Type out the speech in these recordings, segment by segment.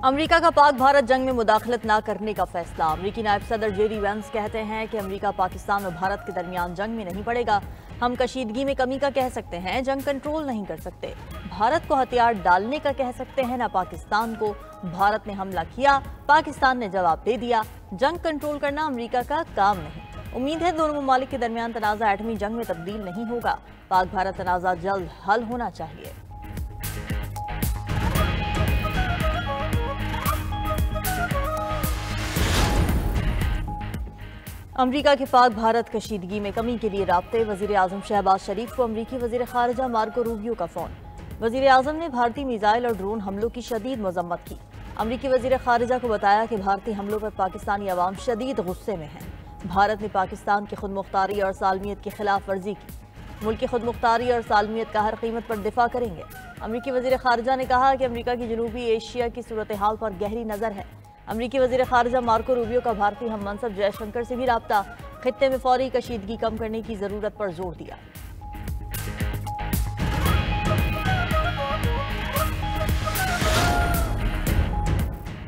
America का पाक भारत जंग में मुदाखलत न करने का फैसला। अमेरिकी नायब सदर जेडी वेंस कहते हैं कि अमेरिका पाकिस्तान और भारत के दरमियान जंग में नहीं पड़ेगा। हम कशीदगी में कमी का कह सकते हैं, जंग कंट्रोल नहीं कर सकते। भारत को हथियार डालने का कह सकते हैं, न पाकिस्तान को। भारत ने हमला किया, पाकिस्तान ने जवाब दे दिया। जंग कंट्रोल करना अमेरिका का काम नहीं। उम्मीद है दोनों ममालिक के दरमियान तनाज़ा एटमी जंग में तब्दील नहीं होगा। पाक भारत तनाज़ा जल्द हल होना चाहिए। अमरीका के पाक भारत कशीदगी में कमी के लिए राब्ते। वजीर आजम शहबाज शरीफ को अमरीकी वजीर खारजा मार्को रूबियो का फोन। वजीर आजम ने भारतीय मिसाइल और ड्रोन हमलों की शदीद मजम्मत की। अमरीकी वजीर खारजा को बताया कि भारतीय हमलों पर पाकिस्तानी अवाम शदीद गुस्से में है। भारत ने पाकिस्तान की खुद मुख्तारी और सालमियत की खिलाफ वर्जी की। मुल्क की खुद मुख्तारी और सालमियत का हर कीमत पर दिफा करेंगे। अमरीकी वजीर खारजा ने कहा कि अमरीका की जनूबी एशिया की सूरत हाल पर गहरी नजर है। अमरीकी वजीर खारजा मार्को रूबियो का भारतीय हम मनसब जयशंकर से भी राब्ता। खित्ते में फौरी कशीदगी कम करने की जरूरत पर जोर दिया।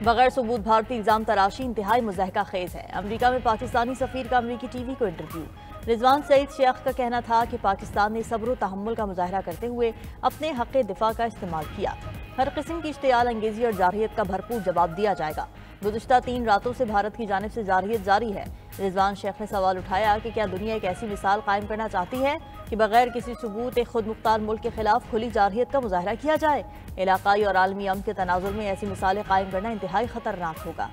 बगैर सबूत भारतीय इल्जाम तराशी इंतहाई मुज़हका खेज है। अमरीका में पाकिस्तानी सफीर का अमरीकी टीवी को इंटरव्यू। रिजवान सईद शेख का कहना था कि पाकिस्तान ने सब्र व तहम्मुल का मुजाहरा करते हुए अपने हक़ दिफा का इस्तेमाल किया। हर किस्म की इश्तियाल अंगेजी और जारहियत का भरपूर जवाब दिया जाएगा। गुज़िश्ता 3 रातों से भारत की जानिब से जारहियत जारी है। रिजवान शेख ने सवाल उठाया कि क्या दुनिया एक ऐसी मिसाल कायम करना चाहती है कि बगैर किसी सबूत एक खुद मुख्तार मुल्क के खिलाफ खुली जारहियत का मुजाहरा किया जाए। इलाकाई और आलमी अमन के तनाजुर में ऐसी मिसालें कायम करना इंतहाई खतरनाक होगा।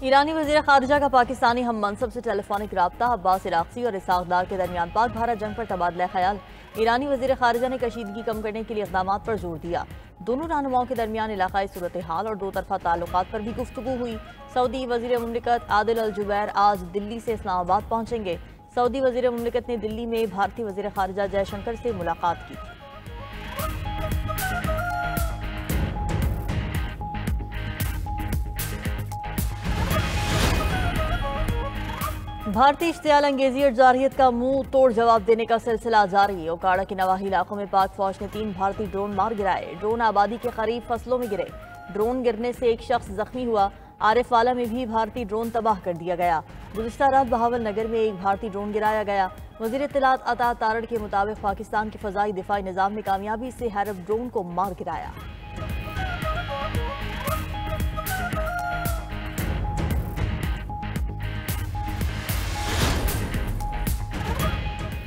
ईरानी वज़ीर ख़ारिजा का पाकिस्तानी हम मनसब से टेलीफोनिक राब्ता। अब्बास इराक़ची और इसहाक़ डार के दरमियान पाक भारत जंग पर तबादला ख्याल। ईरानी वज़ीर ख़ारिजा ने कशीदगी कम करने के लिए इक़दामात पर जोर दिया। दोनों रहनुमाओं के दरमियान इलाक़ाई सूरत हाल और 2 तरफ़ा ताल्लुक़ात पर भी गुफ्तगू हुई। सऊदी वज़ीर मुमलिकत आदिल अल जुबैर आज दिल्ली से इस्लामाबाद पहुँचेंगे। सऊदी वज़ीर मुमलिकत ने दिल्ली में भारतीय वज़ीर ख़ारिजा जयशंकर से मुलाकात की। भारतीय इश्तियाल अंगेजी और जारहियत का मुंह तोड़ जवाब देने का सिलसिला जारी। ओकाड़ा के नवाही इलाकों में पाक फौज ने 3 भारतीय ड्रोन मार गिराए। ड्रोन आबादी के करीब फसलों में गिरे। ड्रोन गिरने से एक शख्स जख्मी हुआ। आरिफवाला में भी भारतीय ड्रोन तबाह कर दिया गया। गुज़िश्ता रात बहावल नगर में एक भारतीय ड्रोन गिराया गया। वज़ीर इत्तलात अता तारड़ के मुताबिक पाकिस्तान के फ़ज़ाई दिफाई निज़ाम ने कामयाबी से हैरब ड्रोन को मार गिराया।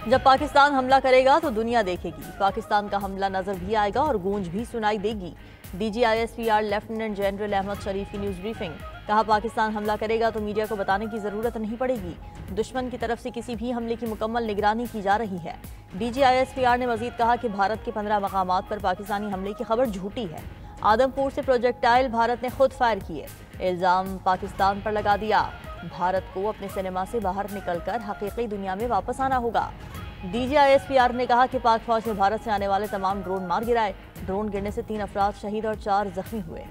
जब पाकिस्तान हमला करेगा तो दुनिया देखेगी। पाकिस्तान का हमला नजर भी आएगा और गूंज भी सुनाई देगी। DGISPR लेफ्टिनेंट जनरल अहमद शरीफ की न्यूज़ ब्रीफिंग। कहा, पाकिस्तान हमला करेगा तो मीडिया को बताने की जरूरत नहीं पड़ेगी। दुश्मन की तरफ से किसी भी हमले की मुकम्मल निगरानी की जा रही है। DGISPR ने मजीद कहा कि भारत के 15 मकामात पर पाकिस्तानी हमले की खबर झूठी है। आदमपुर से प्रोजेक्टाइल भारत ने खुद फायर किए। इल्जाम पाकिस्तान पर लगा दिया। भारत को अपने सिनेमा से बाहर निकलकर हकीकी दुनिया में वापस आना होगा। DGISPR ने कहा कि पाक फौज ने भारत से आने वाले तमाम ड्रोन मार गिराए। ड्रोन गिरने से 3 अफराद शहीद और 4 जख्मी हुए।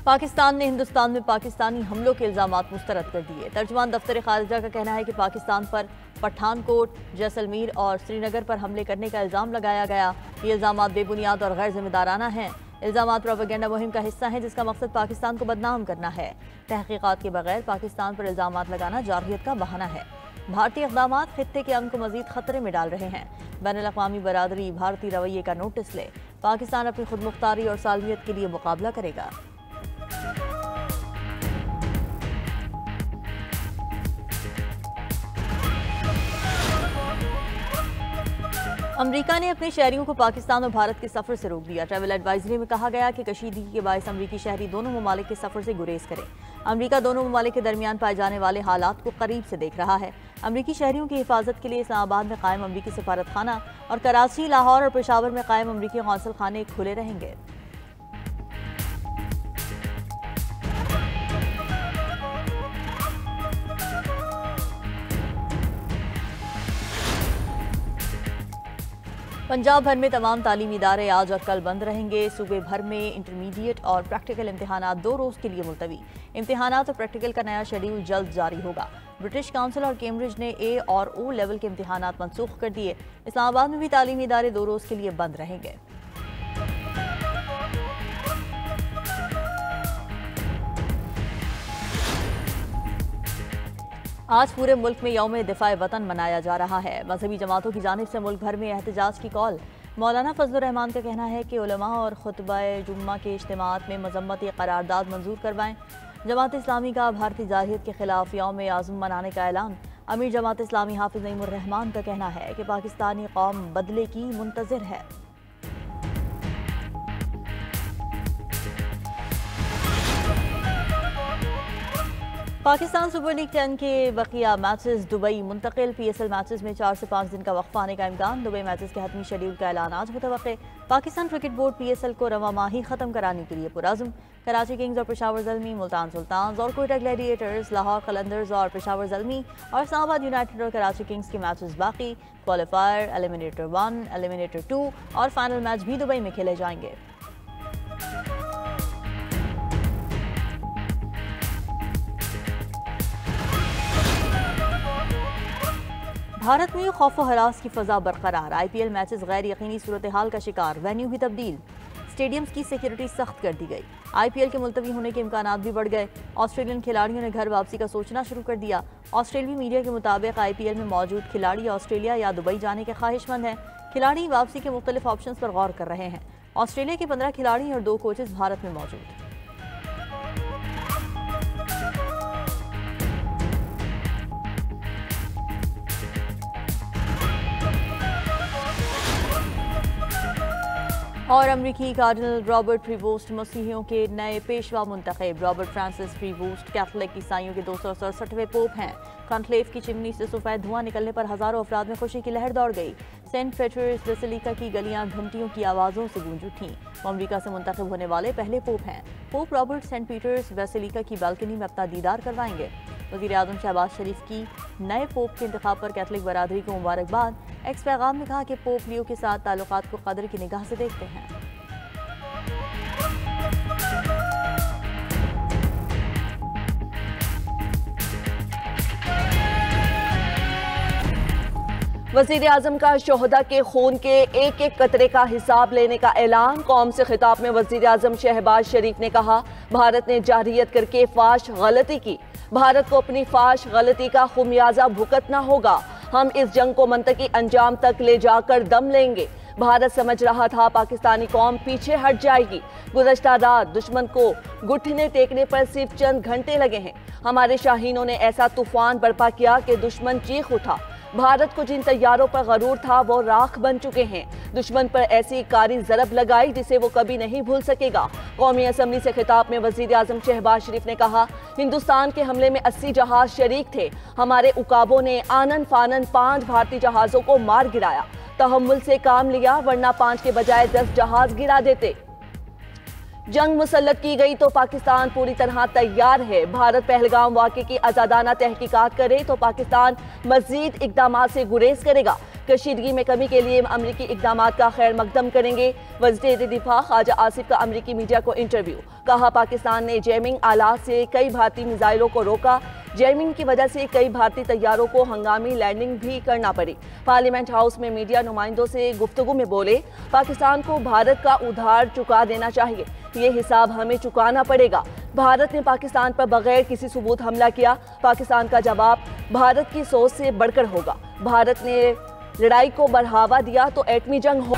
पाकिस्तान ने हिंदुस्तान में पाकिस्तानी हमलों के इल्जामात मुस्तरद कर दिए। तर्जुमान दफ्तर खारिजा का कहना है कि पाकिस्तान पर पठानकोट, जैसलमेर और श्रीनगर पर हमले करने का इल्जाम लगाया गया। ये इल्जामात बेबुनियाद और गैर जिम्मेदाराना हैं। इल्जामात प्रोपेगेंडा मुहिम का हिस्सा है जिसका मकसद पाकिस्तान को बदनाम करना है। तहकीकात के बगैर पाकिस्तान पर इल्जामात लगाना जारहियत का बहाना है। भारतीय इक़दामात खित्ते के अमन को मजीद खतरे में डाल रहे हैं। बैनुल-अक़वामी बरादरी भारतीय रवैये का नोटिस ले। पाकिस्तान अपनी खुद मुख्तारी और सालमियत के लिए मुकाबला करेगा। अमरीका ने अपने शहरियों को पाकिस्तान और भारत के सफर से रोक दिया। ट्रैवल एडवाइजरी में कहा गया कि कशीदगी के बायस अमरीकी शहरी दोनों ममालिक के सफर से गुरेज करें। अमरीका दोनों ममालिक के दरमियान पाए जाने वाले हालात को करीब से देख रहा है। अमरीकी शहरियों की हिफाजत के लिए इस्लामाबाद में कायम अमरीकी सफारत खाना और कराची, लाहौर और पेशावर में कायम अमरीकी कौंसल खाने खुले रहेंगे। पंजाब भर में तमाम तालीमी इदारे आज और कल बंद रहेंगे। सूबे भर में इंटरमीडिएट और प्रैक्टिकल इम्तिहानात 2 रोज़ के लिए मुलतवी। इम्तिहानात और प्रैक्टिकल का नया शेड्यूल जल्द जारी होगा। ब्रिटिश काउंसिल और कैम्ब्रिज ने ए और ओ लेवल के इम्तिहानात मनसूख कर दिए। इस्लामाबाद में भी तालीमी इदारे 2 रोज़ के लिए बंद रहेंगे। आज पूरे मुल्क में यौम दिफाए वतन मनाया जा रहा है। मजहबी जमातों की जानिब से मुल्क भर में एहतजाज की कॉल। मौलाना फजलुर रहमान का कहना है कि उलमा और खुतबाए जुम्मा के इज्तिमात में मजम्मती करारदाद मंजूर करवाएं। जमात इस्लामी का भारतीय जारहियत के खिलाफ यौम आज़म मनाने का ऐलान। अमीर जमात इस्लामी हाफिज नईमुर रहमान का कहना है कि पाकिस्तानी कौम बदले की मुंतज़िर है। पाकिस्तान सुपर लीग 10 के बकिया मैचेस दुबई मुंतकिल। PSL मैचेस में 4 से 5 दिन का वक्फा आने का इम्कान। दुबई मैचेस के हतमी शेड्यूल का ऐलान आज मुतवक्के। पाकिस्तान क्रिकेट बोर्ड PSL को रवा माही खत्म कराने के लिए पुरअज़्म। कराची किंग्स और पेशावर ज़ल्मी, मुल्तान सुल्तान्स और कोयटा ग्लैडिएटर्स, लाहौर कलंदर्स और पेशावर ज़ल्मी और इस्लामाबाद यूनाइटेड और कराची किंग्स के मैचेस बाकी। क्वालिफायर, एलिमिनेटर 1, एलिमिनेटर 2 और फाइनल मैच भी दुबई में खेले जाएंगे। भारत में खौफ व हरास की फजा बरकरार। IPL मैचेस गैर यकीनी सूरत हाल का शिकार। वेन्यू भी तब्दील। स्टेडियम्स की सिक्योरिटी सख्त कर दी गई। IPL के मुलतवी होने के इम्कानात भी बढ़ गए। ऑस्ट्रेलियन खिलाड़ियों ने घर वापसी का सोचना शुरू कर दिया। ऑस्ट्रेलियाई मीडिया के मुताबिक IPL में मौजूद खिलाड़ी ऑस्ट्रेलिया या दुबई जाने के ख्वाहिशमंद हैं। खिलाड़ी वापसी के मुख्तलिफ ऑप्शन पर गौर कर रहे हैं। ऑस्ट्रेलिया के 15 खिलाड़ी और 2 कोचेज भारत में मौजूद। और अमरीकी कार्डिनल रॉबर्ट प्रीवोस्ट मसीहियों के नए पेशवा मुंतखब। रॉबर्ट फ्रांसिस प्रीवोस्ट कैथोलिक ईसाइयों के 267वें पोप हैं। कॉन्क्लेव की चिमनी से सफ़ेद धुआं निकलने पर हज़ारों अफराद में खुशी की लहर दौड़ गई। सेंट पीटर्स बेसिलिका की गलियां घंटियों की आवाज़ों से गूंज उठीं। वो अमरीका से मुंतखब होने वाले पहले पोप हैं। Pope Robert Saint Peter's Basilica की बालकनी में अपना दीदार करवाएंगे। वज़ीर आज़म शहबाज शरीफ की नए पोप के इंतखाब पर कैथलिक बरादरी को मुबारकबाद। एक्स पैगाम में कहा कि पोप लियो के साथ ताल्लुकात को कदर की निगाह से देखते हैं। वज़ीर आज़म का शोहदा के खून के एक एक कतरे का हिसाब लेने का ऐलान। कौम से खिताब में वज़ीर आज़म शहबाज शरीफ ने कहा, भारत ने जारहियत करके फाश गलती की। भारत को अपनी फाश गलती का खुमियाजा भुगतना होगा। हम इस जंग को मंतकी अंजाम तक ले जाकर दम लेंगे। भारत समझ रहा था पाकिस्तानी कौम पीछे हट जाएगी। गुज़श्ता रात दुश्मन को घुटने टेकने पर सिर्फ चंद घंटे लगे हैं। हमारे शाहीनों ने ऐसा तूफान बर्पा किया कि दुश्मन चीख उठा। भारत को जिन तैयारों पर गरूर था वो राख बन चुके हैं। दुश्मन पर ऐसी कारी ज़रब लगाई जिसे वो कभी नहीं भूल सकेगा। कौमी असम्बली से खिताब में वज़ीर आज़म शहबाज शरीफ ने कहा, हिंदुस्तान के हमले में 80 जहाज शरीक थे। हमारे उकाबों ने आनन फानन 5 भारतीय जहाज़ों को मार गिराया। तहम्मुल से काम लिया, वरना 5 के बजाय 10 जहाज गिरा देते। जंग मुसल्लत की गई तो पाकिस्तान पूरी तरह तैयार है। भारत पहलगाम वाक़े की आज़ादाना तहकीकात करे तो पाकिस्तान मज़ीद इक़दाम से गुरेज करेगा। कशीदगी में कमी के लिए अमरीकी इक़दाम का खैर मकदम करेंगे। वज़ीर दिफा ख्वाजा आसिफ का अमरीकी मीडिया को इंटरव्यू। कहा, पाकिस्तान ने जैमिंग आलात से कई भारतीय मिसाइलों को रोका। जैमिंग की वजह से कई भारतीय तैयारों को हंगामी लैंडिंग भी करना पड़ी। पार्लियामेंट हाउस में मीडिया नुमाइंदों से गुफ्तगू में बोले, पाकिस्तान को भारत का उधार चुका देना चाहिए। ये हिसाब हमें चुकाना पड़ेगा। भारत ने पाकिस्तान पर बगैर किसी सबूत हमला किया। पाकिस्तान का जवाब भारत की सोच से बढ़कर होगा। भारत ने लड़ाई को बढ़ावा दिया तो एटमी जंग हो